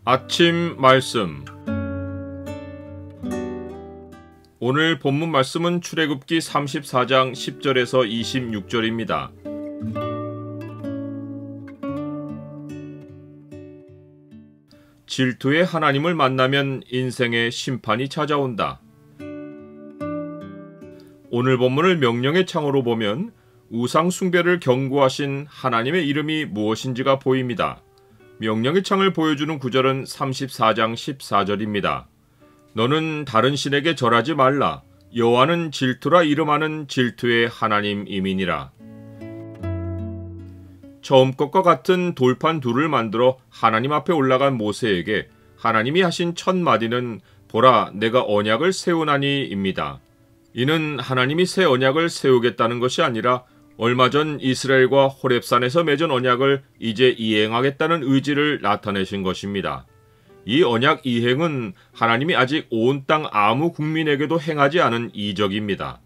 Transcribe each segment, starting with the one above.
아침 말씀. 오늘 본문 말씀은 출애굽기 34장 10절에서 26절입니다. 질투의 하나님을 만나면 인생의 심판이 찾아온다. 오늘 본문을 명령의 창으로 보면 우상 숭배를 경고하신 하나님의 이름이 무엇인지가 보입니다. 명령의 창을 보여주는 구절은 34장 14절입니다. 너는 다른 신에게 절하지 말라. 여호와는 질투라 이름하는 질투의 하나님이니라. 처음 것과 같은 돌판 둘을 만들어 하나님 앞에 올라간 모세에게 하나님이 하신 첫 마디는 보라 내가 언약을 세우나니입니다. 이는 하나님이 새 언약을 세우겠다는 것이 아니라 얼마 전 이스라엘과 호렙산에서 맺은 언약을 이제 이행하겠다는 의지를 나타내신 것입니다. 이 언약 이행은 하나님이 아직 온 땅 아무 국민에게도 행하지 않은 이적입니다.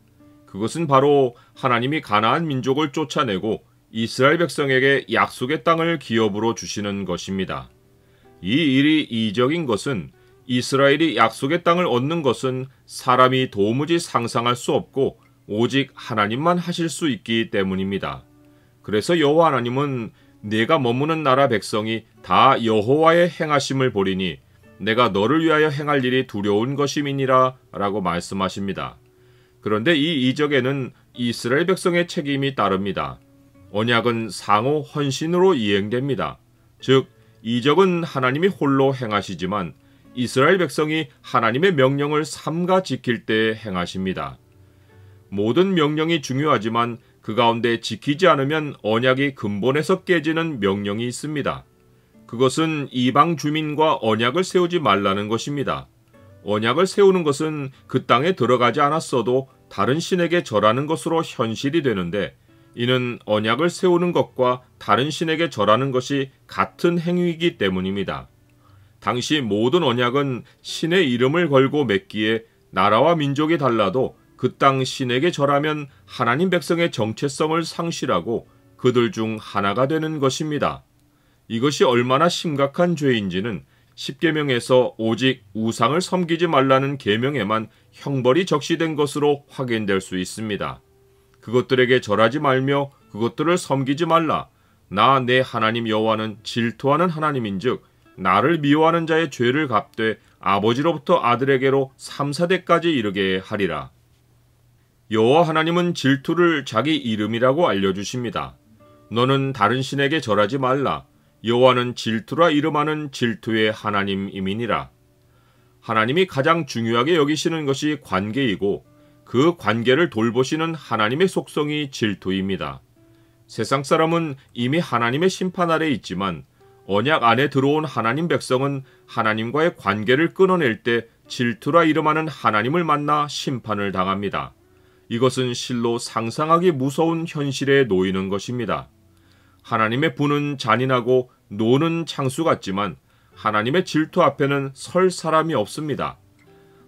그것은 바로 하나님이 가나안 민족을 쫓아내고 이스라엘 백성에게 약속의 땅을 기업으로 주시는 것입니다. 이 일이 이적인 것은 이스라엘이 약속의 땅을 얻는 것은 사람이 도무지 상상할 수 없고 오직 하나님만 하실 수 있기 때문입니다. 그래서 여호와 하나님은 내가 머무는 나라 백성이 다 여호와의 행하심을 보리니 내가 너를 위하여 행할 일이 두려운 것임이니라 라고 말씀하십니다. 그런데 이 이적에는 이스라엘 백성의 책임이 따릅니다. 언약은 상호 헌신으로 이행됩니다. 즉 이적은 하나님이 홀로 행하시지만 이스라엘 백성이 하나님의 명령을 삼가 지킬 때 행하십니다. 모든 명령이 중요하지만 그 가운데 지키지 않으면 언약이 근본에서 깨지는 명령이 있습니다. 그것은 이방 주민과 언약을 세우지 말라는 것입니다. 언약을 세우는 것은 그 땅에 들어가지 않았어도 다른 신에게 절하는 것으로 현실이 되는데 이는 언약을 세우는 것과 다른 신에게 절하는 것이 같은 행위이기 때문입니다. 당시 모든 언약은 신의 이름을 걸고 맺기에 나라와 민족이 달라도 그 땅 신에게 절하면 하나님 백성의 정체성을 상실하고 그들 중 하나가 되는 것입니다. 이것이 얼마나 심각한 죄인지는 십계명에서 오직 우상을 섬기지 말라는 계명에만 형벌이 적시된 것으로 확인될 수 있습니다. 그것들에게 절하지 말며 그것들을 섬기지 말라. 나 내 하나님 여호와는 질투하는 하나님인즉 나를 미워하는 자의 죄를 갚되 아버지로부터 아들에게로 3, 4대까지 이르게 하리라. 여호와 하나님은 질투를 자기 이름이라고 알려주십니다. 너는 다른 신에게 절하지 말라. 여호와는 질투라 이름하는 질투의 하나님이니라. 하나님이 가장 중요하게 여기시는 것이 관계이고 그 관계를 돌보시는 하나님의 속성이 질투입니다. 세상 사람은 이미 하나님의 심판 아래 있지만 언약 안에 들어온 하나님 백성은 하나님과의 관계를 끊어낼 때 질투라 이름하는 하나님을 만나 심판을 당합니다. 이것은 실로 상상하기 무서운 현실에 놓이는 것입니다. 하나님의 분은 잔인하고 노는 창수 같지만 하나님의 질투 앞에는 설 사람이 없습니다.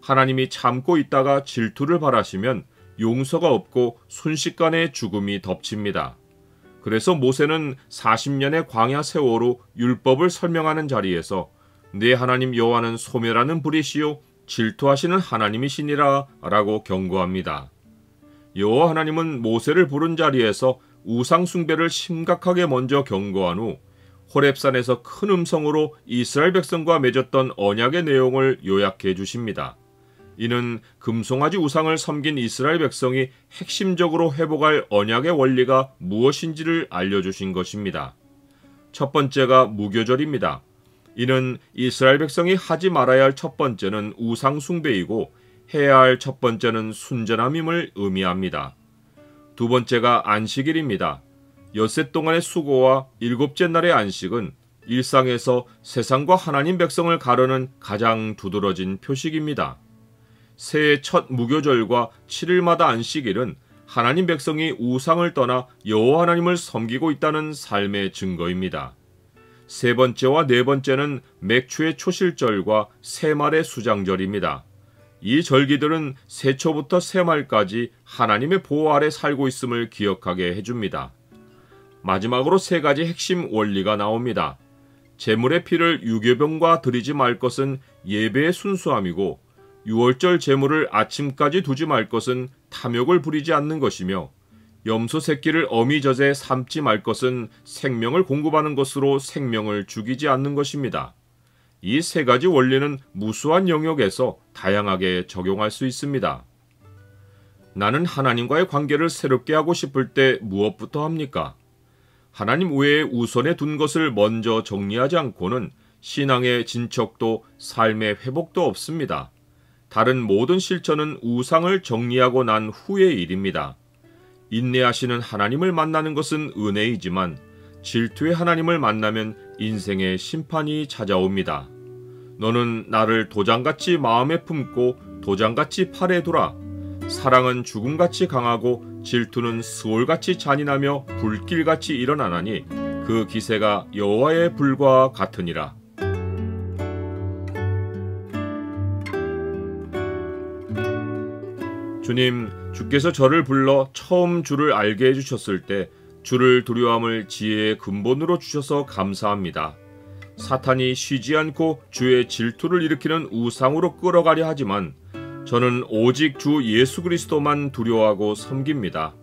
하나님이 참고 있다가 질투를 발하시면 용서가 없고 순식간에 죽음이 덮칩니다. 그래서 모세는 40년의 광야 세월호 율법을 설명하는 자리에서 내 하나님 여호와는 소멸하는 불이시요 질투하시는 하나님이시니라 라고 경고합니다. 여호와 하나님은 모세를 부른 자리에서 우상 숭배를 심각하게 먼저 경고한 후 호렙산에서 큰 음성으로 이스라엘 백성과 맺었던 언약의 내용을 요약해 주십니다. 이는 금송아지 우상을 섬긴 이스라엘 백성이 핵심적으로 회복할 언약의 원리가 무엇인지를 알려주신 것입니다. 첫 번째가 무교절입니다. 이는 이스라엘 백성이 하지 말아야 할 첫 번째는 우상 숭배이고 해야 할 첫 번째는 순전함임을 의미합니다. 두 번째가 안식일입니다. 엿새 동안의 수고와 일곱째 날의 안식은 일상에서 세상과 하나님 백성을 가르는 가장 두드러진 표식입니다. 새해 첫 무교절과 7일마다 안식일은 하나님 백성이 우상을 떠나 여호와 하나님을 섬기고 있다는 삶의 증거입니다. 세 번째와 네 번째는 맥추의 초실절과 새말의 수장절입니다. 이 절기들은 새초부터 새말까지 하나님의 보호 아래 살고 있음을 기억하게 해줍니다. 마지막으로 세 가지 핵심 원리가 나옵니다. 제물의 피를 유교병과 드리지 말 것은 예배의 순수함이고 유월절 제물을 아침까지 두지 말 것은 탐욕을 부리지 않는 것이며 염소 새끼를 어미젖에 삶지 말 것은 생명을 공급하는 것으로 생명을 죽이지 않는 것입니다. 이 세 가지 원리는 무수한 영역에서 다양하게 적용할 수 있습니다. 나는 하나님과의 관계를 새롭게 하고 싶을 때 무엇부터 합니까? 하나님 외에 우선에 둔 것을 먼저 정리하지 않고는 신앙의 진척도 삶의 회복도 없습니다. 다른 모든 실천은 우상을 정리하고 난 후의 일입니다. 인내하시는 하나님을 만나는 것은 은혜이지만 질투의 하나님을 만나면 인생의 심판이 찾아옵니다. 너는 나를 도장같이 마음에 품고 도장같이 팔에 두라. 사랑은 죽음같이 강하고 질투는 스올같이 잔인하며 불길같이 일어나나니 그 기세가 여호와의 불과 같으니라. 주님, 주께서 저를 불러 처음 주를 알게 해주셨을 때 주를 두려움을 지혜의 근본으로 주셔서 감사합니다. 사탄이 쉬지 않고 주의 질투를 일으키는 우상으로 끌어가려 하지만 저는 오직 주 예수 그리스도만 두려워하고 섬깁니다.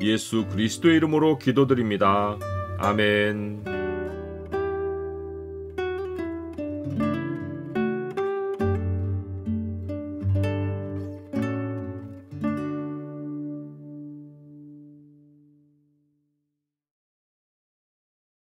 예수 그리스도의 이름으로 기도드립니다. 아멘.